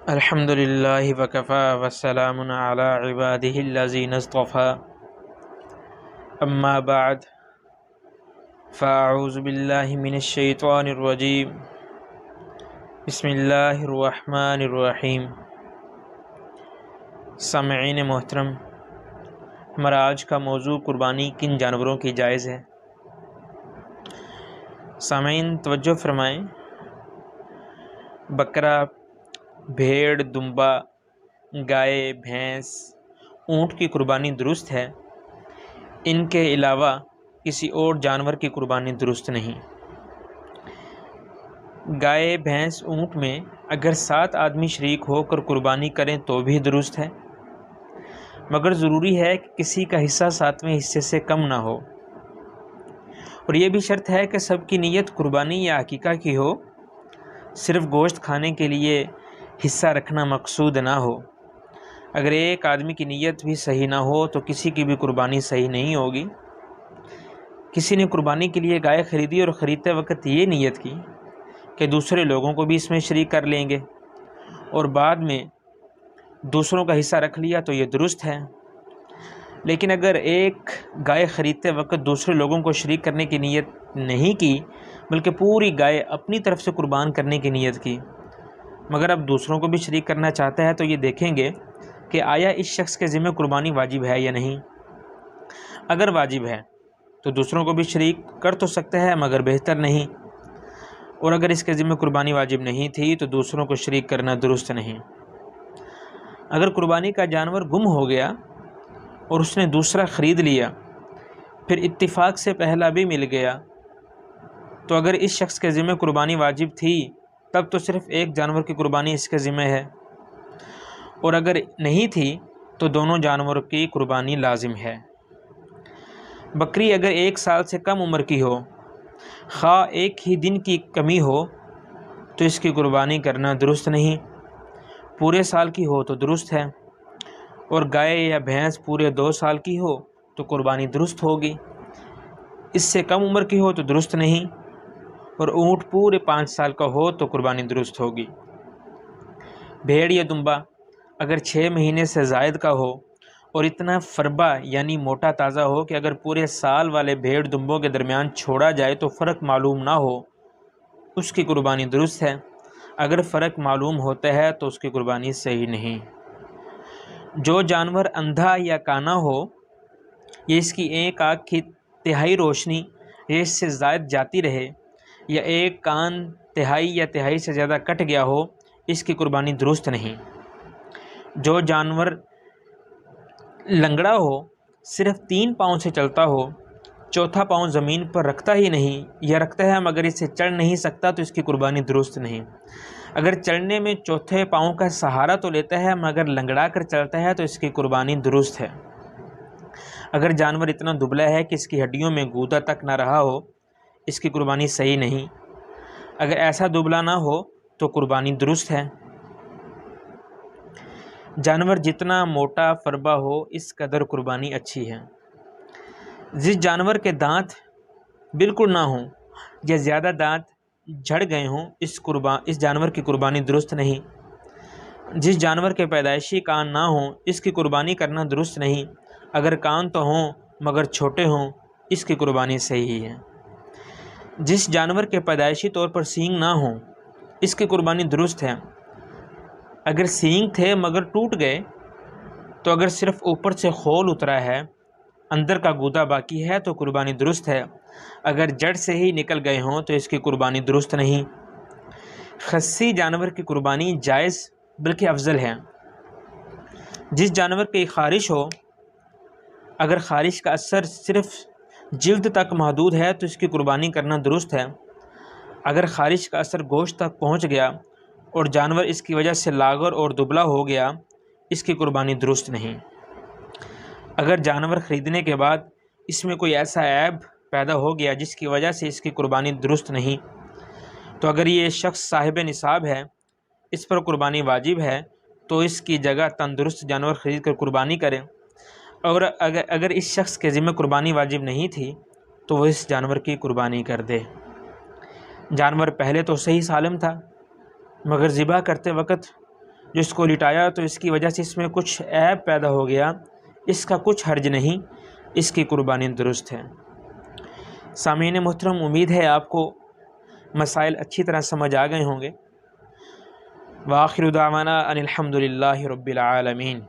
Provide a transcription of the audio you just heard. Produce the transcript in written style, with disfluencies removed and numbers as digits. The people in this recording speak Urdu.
الحمد للہ وکفا وسلام علی عبادہ الذین اصطفی اما بعد فاعوذ باللہ من الشیطان الرجیم بسم اللہ الرحمن الرحیم۔ سامعین محترم، ہمارا آج کا موضوع قربانی کن جانوروں کی جائز ہے۔ سامعین توجہ فرمائیں، بکرا، بھیڑ، دمبا، گائے، بھینس، اونٹ کی قربانی درست ہے، ان کے علاوہ کسی اور جانور کی قربانی درست نہیں۔ گائے، بھینس، اونٹ میں اگر 7 آدمی شریک ہو کر قربانی کریں تو بھی درست ہے، مگر ضروری ہے کہ کسی کا حصہ 7ویں حصے سے کم نہ ہو، اور یہ بھی شرط ہے کہ سب کی نیت قربانی یا عقیقہ کی ہو، صرف گوشت کھانے کے لیے حصہ رکھنا مقصود نہ ہو۔ اگر ایک آدمی کی نیت بھی صحیح نہ ہو تو کسی کی بھی قربانی صحیح نہیں ہوگی۔ کسی نے قربانی کے لیے گائے خریدی اور خریدتے وقت یہ نیت کی کہ دوسرے لوگوں کو بھی اس میں شریک کر لیں گے، اور بعد میں دوسروں کا حصہ رکھ لیا تو یہ درست ہے۔ لیکن اگر ایک گائے خریدتے وقت دوسرے لوگوں کو شریک کرنے کی نیت نہیں کی، بلکہ پوری گائے اپنی طرف سے قربان کرنے کی نیت کی، مگر اب دوسروں کو بھی شریک کرنا چاہتا ہے، تو یہ دیکھیں گے کہ آیا اس شخص کے ذمہ قربانی واجب ہے یا نہیں۔ اگر واجب ہے تو دوسروں کو بھی شریک کر تو سکتا ہے، مگر بہتر نہیں، اور اگر اس کے ذمہ قربانی واجب نہیں تھی تو دوسروں کو شریک کرنا درست نہیں۔ اگر قربانی کا جانور گم ہو گیا اور اس نے دوسرا خرید لیا، پھر اتفاق سے پہلا بھی مل گیا، تو اگر اس شخص کے ذمہ قربانی واجب تھی تب تو صرف ایک جانور کی قربانی اس کے ذمہ ہے، اور اگر نہیں تھی تو دونوں جانوروں کی قربانی لازم ہے۔ بکری اگر 1 سال سے کم عمر کی ہو، خواہ ایک ہی دن کی کمی ہو، تو اس کی قربانی کرنا درست نہیں۔ پورے سال کی ہو تو درست ہے، اور گائے یا بھینس پورے 2 سال کی ہو تو قربانی درست ہوگی۔ اس سے کم عمر کی ہو تو درست نہیں، اور اونٹ پورے 5 سال کا ہو تو قربانی درست ہوگی۔ بھیڑ یا دمبا اگر 6 مہینے سے زائد کا ہو اور اتنا فربا یعنی موٹا تازہ ہو کہ اگر پورے سال والے بھیڑ دمبوں کے درمیان چھوڑا جائے تو فرق معلوم نہ ہو، اس کی قربانی درست ہے۔ اگر فرق معلوم ہوتا ہے تو اس کی قربانی صحیح نہیں۔ جو جانور اندھا یا کانا ہو، یا اس کی ایک آنکھ کی تہائی روشنی یا اس سے زائد جاتی رہے، یا ایک کان تہائی یا تہائی سے زیادہ کٹ گیا ہو، اس کی قربانی درست نہیں۔ جو جانور لنگڑا ہو، صرف 3 پاؤں سے چلتا ہو، چوتھا پاؤں زمین پر رکھتا ہی نہیں، یا رکھتا ہے مگر اس سے چڑھ نہیں سکتا، تو اس کی قربانی درست نہیں۔ اگر چڑھنے میں چوتھے پاؤں کا سہارا تو لیتا ہے مگر لنگڑا کر چلتا ہے تو اس کی قربانی درست ہے۔ اگر جانور اتنا دبلا ہے کہ اس کی ہڈیوں میں گودا تک نہ رہا ہو، اس کی قربانی صحیح نہیں۔ اگر ایسا دبلا نہ ہو تو قربانی درست ہے۔ جانور جتنا موٹا فربا ہو اس قدر قربانی اچھی ہے۔ جس جانور کے دانت بالکل نہ ہوں یا زیادہ دانت جھڑ گئے ہوں، اس جانور کی قربانی درست نہیں۔ جس جانور کے پیدائشی کان نہ ہوں، اس کی قربانی کرنا درست نہیں۔ اگر کان تو ہوں مگر چھوٹے ہوں، اس کی قربانی صحیح ہے۔ جس جانور کے پیدائشی طور پر سینگ نہ ہوں، اس کی قربانی درست ہے۔ اگر سینگ تھے مگر ٹوٹ گئے، تو اگر صرف اوپر سے خول اترا ہے، اندر کا گودا باقی ہے تو قربانی درست ہے۔ اگر جڑ سے ہی نکل گئے ہوں تو اس کی قربانی درست نہیں۔ خصی جانور کی قربانی جائز بلکہ افضل ہے۔ جس جانور کی خارش ہو، اگر خارش کا اثر صرف جلد تک محدود ہے تو اس کی قربانی کرنا درست ہے۔ اگر خارش کا اثر گوشت تک پہنچ گیا اور جانور اس کی وجہ سے لاغر اور دبلا ہو گیا، اس کی قربانی درست نہیں۔ اگر جانور خریدنے کے بعد اس میں کوئی ایسا عیب پیدا ہو گیا جس کی وجہ سے اس کی قربانی درست نہیں، تو اگر یہ شخص صاحب نصاب ہے، اس پر قربانی واجب ہے، تو اس کی جگہ تندرست جانور خرید کر قربانی کرے، اور اگر اس شخص کے ذمہ قربانی واجب نہیں تھی تو وہ اس جانور کی قربانی کر دے۔ جانور پہلے تو صحیح سالم تھا، مگر ذبح کرتے وقت جو اس کو لٹایا تو اس کی وجہ سے اس میں کچھ عیب پیدا ہو گیا، اس کا کچھ حرج نہیں، اس کی قربانی درست ہے۔ سامعین محترم، امید ہے آپ کو مسائل اچھی طرح سمجھ آ گئے ہوں گے۔ وآخر دعوانا ان الحمد للہ رب العالمین۔